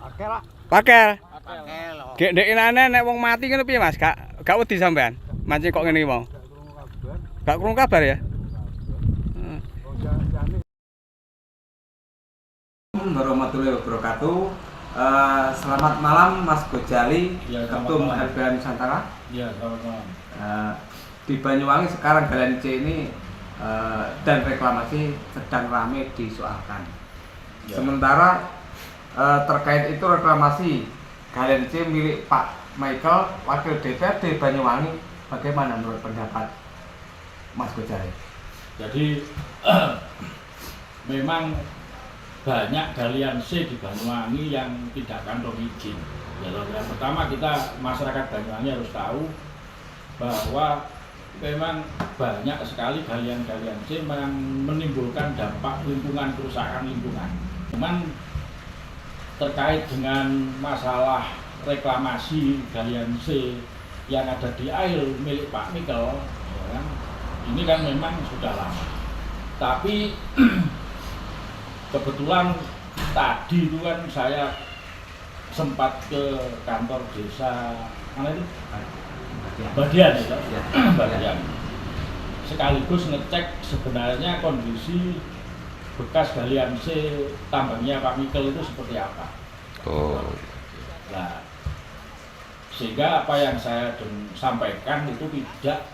Pakel. Pakel. Gek ndekenane nek wong mati ngono piye Mas? Gak wedi sampean. Mancing kok ngene iki mau. Gak krungu kabar ya? Warahmatullahi wabarakatuh. Selamat malam Mas Gojali, Ya, Ketum LBH Nusantara. Ya, selamat malam. Di Banyuwangi sekarang Galian C ini dan reklamasi sedang ramai disoalkan. Ya. Sementara terkait itu reklamasi Galian C milik Pak Michael, Wakil DPRD Banyuwangi, bagaimana menurut pendapat Mas Gojali? Jadi memang banyak galian C di Banyuwangi yang tidak kantong izin. Yang pertama kita masyarakat Banyuwangi harus tahu bahwa memang banyak sekali galian-galian C yang menimbulkan dampak lingkungan, kerusakan lingkungan. Cuman terkait dengan masalah reklamasi galian C yang ada di air milik Pak Michael, ya kan, ini kan memang sudah lama. Tapi kebetulan tadi itu kan saya sempat ke kantor desa mana itu? Badian itu, Badian. Sekaligus ngecek sebenarnya kondisi bekas galian C tambangnya Pak Michael itu seperti apa. Nah, sehingga apa yang saya sampaikan itu tidak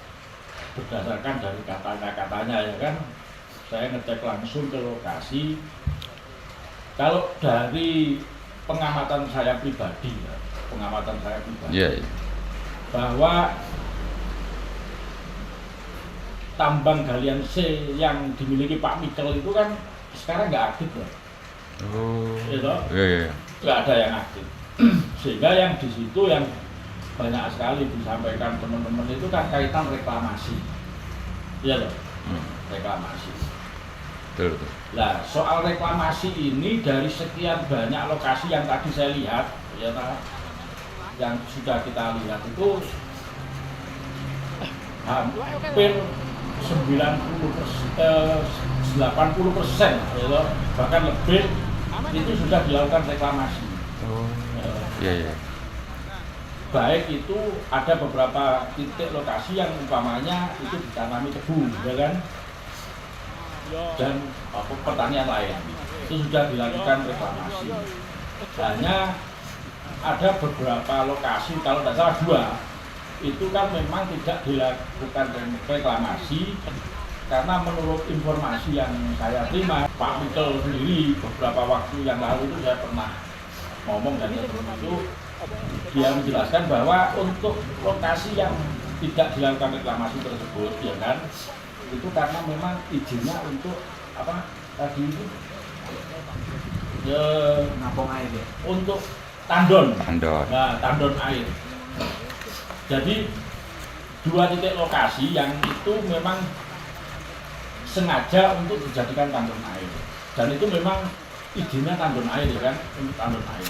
berdasarkan dari kata-katanya, ya kan. Saya ngecek langsung ke lokasi. Kalau dari pengamatan saya pribadi, bahwa tambang galian C yang dimiliki Pak Michael itu kan sekarang nggak aktif loh. Nggak ada yang aktif. Sehingga yang di situ yang banyak sekali disampaikan teman-teman itu kan kaitan reklamasi. Iya loh. Reklamasi. Betul. Nah, soal reklamasi ini dari sekian banyak lokasi yang tadi saya lihat, ya, yang sudah kita lihat itu hampir 80%, ya, bahkan lebih itu sudah dilakukan reklamasi. Iya. Baik itu ada beberapa titik lokasi yang umpamanya itu ditanami tebu, ya kan? Dan pertanian lain itu sudah dilakukan reklamasi. Hanya ada beberapa lokasi, kalau tidak salah 2, itu kan memang tidak dilakukan reklamasi karena menurut informasi yang saya terima, Pak Michael sendiri beberapa waktu yang lalu itu saya pernah ngomong dan itu dia menjelaskan bahwa untuk lokasi yang tidak dilakukan reklamasi tersebut, ya kan, itu karena memang izinnya untuk apa tadi itu Nampung air ya? untuk tandon. Nah, tandon air. Jadi 2 titik lokasi yang itu memang sengaja untuk dijadikan tandon air, dan itu memang izinnya tandon air, ya kan, untuk tandon air.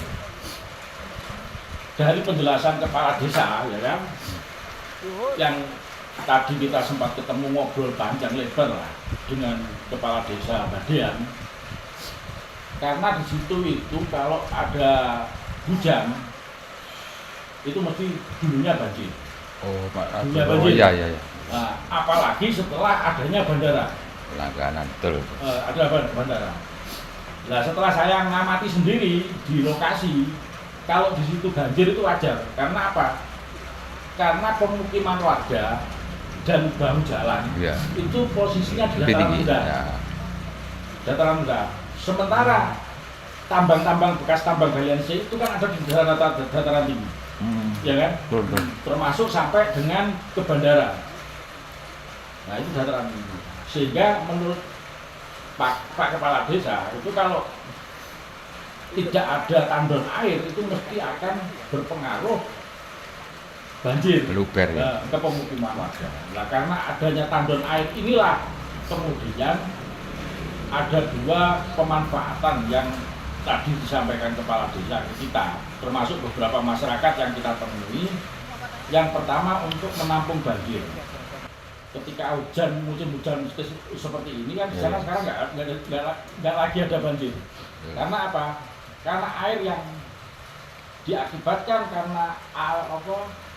Dari penjelasan kepala desa, ya kan, yang tadi kita sempat ketemu ngobrol panjang lebar lah dengan kepala desa Badian, karena di situ itu kalau ada hujan itu mesti dulunya banjir. Iya. Nah, apalagi setelah adanya bandara. Langganan, betul. Ada bandara. Nah, setelah saya ngamati sendiri di lokasi, kalau di situ banjir itu wajar. Karena apa? Karena pemukiman warga dan bahu jalan itu posisinya di dataran rendah. Dataran rendah. Sementara tambang-tambang bekas tambang galian C itu kan ada di dataran tinggi, ya kan? Betul. Termasuk sampai dengan ke bandara. Nah, itu dataran tinggi. Sehingga menurut Pak Kepala Desa itu kalau tidak ada tandon air itu mesti akan berpengaruh banjir ke pemukiman warga. Nah, karena adanya tandon air inilah kemudian ada 2 pemanfaatan yang tadi disampaikan kepala desa ke kita, termasuk beberapa masyarakat yang kita temui. Yang pertama untuk menampung banjir. Ketika musim hujan seperti ini kan di sana sekarang nggak lagi ada banjir. Karena apa? Karena air yang diakibatkan karena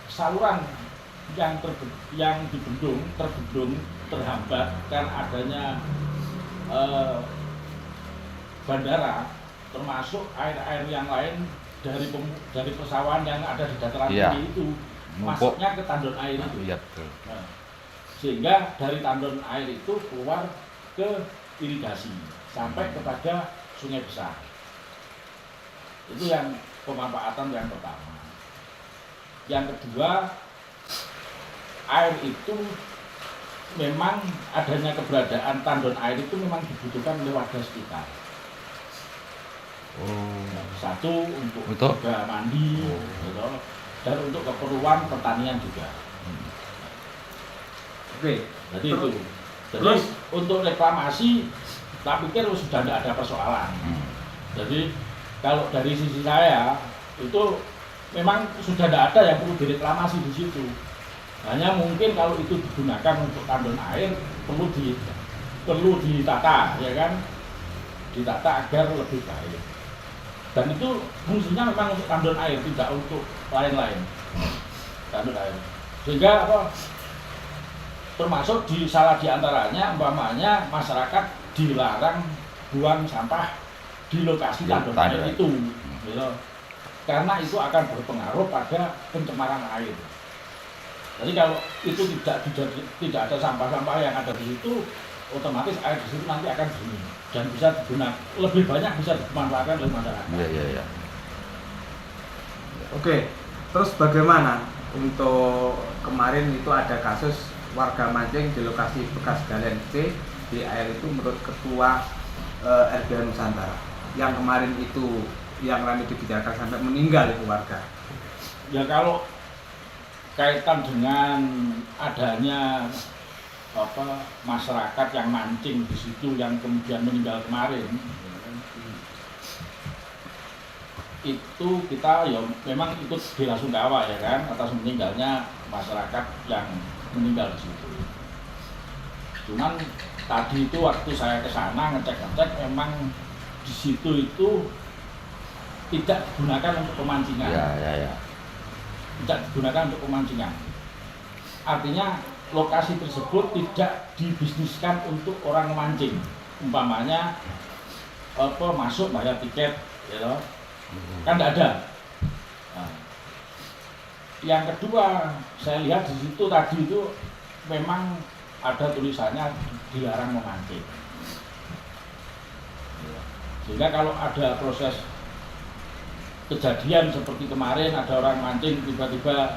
saluran yang dibendung terhambat karena adanya bandara, termasuk air-air yang lain dari persawahan yang ada di dataran tinggi itu masuknya ke tandon air itu. Iya, betul. Nah, sehingga dari tandon air itu keluar ke irigasi sampai kepada sungai besar. Itu yang pemanfaatan yang pertama. Yang kedua, air itu memang adanya keberadaan tandon air itu memang dibutuhkan oleh warga sekitar. Satu untuk juga mandi, gitu, dan untuk keperluan pertanian juga. Oke. Jadi itu. Jadi untuk reklamasi, tak pikir sudah tidak ada persoalan. Jadi kalau dari sisi saya itu memang sudah tidak ada yang perlu direklamasi di situ. Hanya mungkin kalau itu digunakan untuk tandon air perlu ditata, ya kan? Ditata agar lebih baik. Dan itu fungsinya memang untuk tandon air, tidak untuk lain-lain. Tandon air. Sehingga termasuk salah diantaranya umpamanya masyarakat dilarang buang sampah di lokasi tandon air itu, gitu. Karena itu akan berpengaruh pada pencemaran air. Jadi kalau itu tidak ada sampah-sampah yang ada di situ, otomatis air di situ nanti akan jernih dan bisa digunakan lebih banyak, bisa dimanfaatkan oleh masyarakat. Iya. Oke, terus bagaimana untuk kemarin itu ada kasus warga mancing di lokasi bekas galian C di air itu menurut Ketua RBH Nusantara yang kemarin itu yang ramai dibicarakan sampai meninggal itu warga. Ya kalau kaitan dengan adanya masyarakat yang mancing di situ yang kemudian meninggal kemarin, itu kita ya memang ikut bela sungkawa ya kan atas meninggalnya masyarakat yang meninggal di situ. Cuman tadi itu waktu saya ke sana ngecek memang di situ itu tidak digunakan untuk pemancingan. Iya. Tidak digunakan untuk pemancingan. Artinya lokasi tersebut tidak dibisniskan untuk orang memancing. Umpamanya masuk bayar tiket, ya, kan tidak ada. Nah, yang kedua, saya lihat di situ tadi itu memang ada tulisannya dilarang memancing. Sehingga kalau ada proses kejadian seperti kemarin ada orang mancing tiba-tiba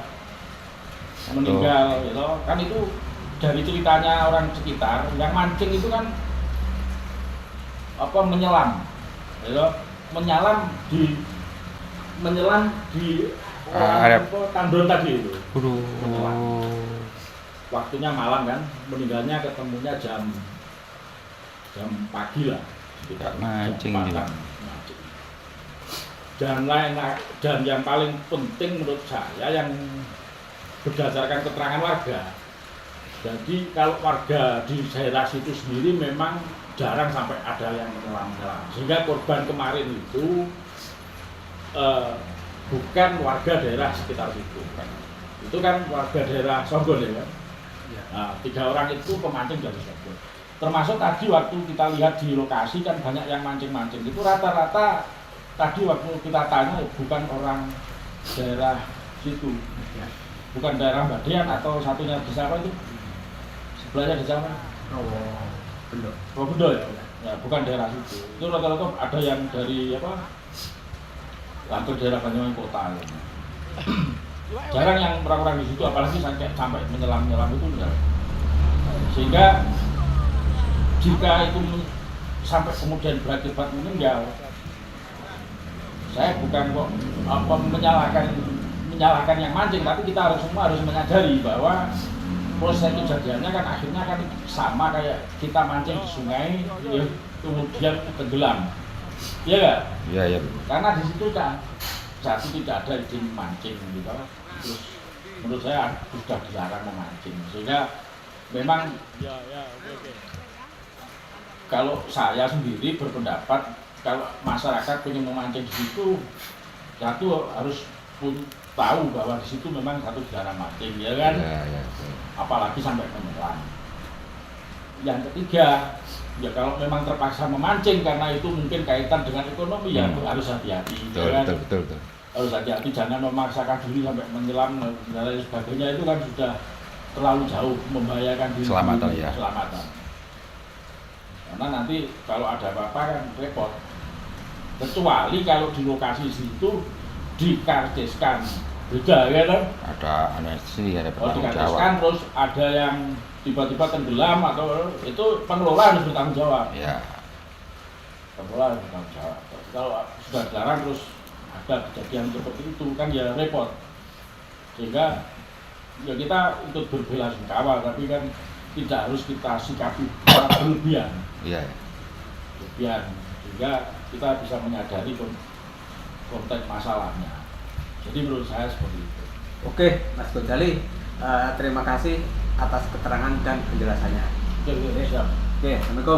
meninggal, gitu, kan itu dari ceritanya orang sekitar yang mancing itu kan menyelam, gitu, menyelam di tandon tadi itu. Waktunya malam kan, meninggalnya ketemunya jam pagi lah, tidak mancing juga. Dan yang paling penting menurut saya yang berdasarkan keterangan warga. Jadi kalau warga di daerah situ sendiri memang jarang sampai ada yang menyelam. Sehingga korban kemarin itu bukan warga daerah sekitar situ. Itu kan warga daerah Songgol ya kan. Nah, 3 orang itu pemancing dari Songgol. Termasuk tadi waktu kita lihat di lokasi kan banyak yang mancing-mancing. Itu rata-rata tadi waktu kita tanya bukan orang daerah situ. Bukan daerah Badian atau satunya di sana itu sebelahnya di sana. Bendo ya, bukan daerah situ. Itu rata-rata ada yang dari hampir daerah Banyuwangi kota. Ya. Jarang yang orang-orang di situ, apalagi sampai menyelam itu enggak. Sehingga jika itu sampai kemudian berakibat meninggal, saya bukan kok menyalahkan yang mancing, tapi kita semua harus menyadari bahwa proses kejadiannya kan akhirnya kan sama kayak kita mancing di sungai, ya, kemudian tenggelam, iya nggak? Iya. Karena di situ kan satu tidak ada izin mancing gitu, terus menurut saya sudah dilarang memancing, sehingga memang kalau saya sendiri berpendapat kalau masyarakat ingin memancing di situ satu harus pun tahu bahwa di situ memang satu dilarang mancing, ya kan? Ya. Apalagi sampai menyelam. Yang ketiga, ya kalau memang terpaksa memancing karena itu mungkin kaitan dengan ekonomi, ya harus hati-hati, ya kan? Betul. Harus hati-hati, jangan memaksakan diri sampai menyelam dan lain sebagainya, itu kan sudah terlalu jauh membahayakan diri keselamatan. Karena nanti kalau ada apa-apa kan repot. Kecuali kalau di lokasi situ dikarciskan, beda ya kan? Ada anestesi, ada Kalau bertanggung dikarciskan jawab. terus ada yang tiba-tiba tenggelam atau itu pengelola harus bertanggung jawab. Ya. Pengelola harus bertanggung jawab. Kalau sudah dilarang terus ada kejadian seperti itu kan ya repot. Sehingga ya kita ikut berbela-sungkawa, tapi kan tidak harus kita sikapi berlebihan. Iya. Berlebihan, sehingga kita bisa menyadari konteks masalahnya. Jadi menurut saya seperti itu. Oke, Mas Ghazali, terima kasih atas keterangan dan penjelasannya. Oke, siap. Oke, Assalamualaikum.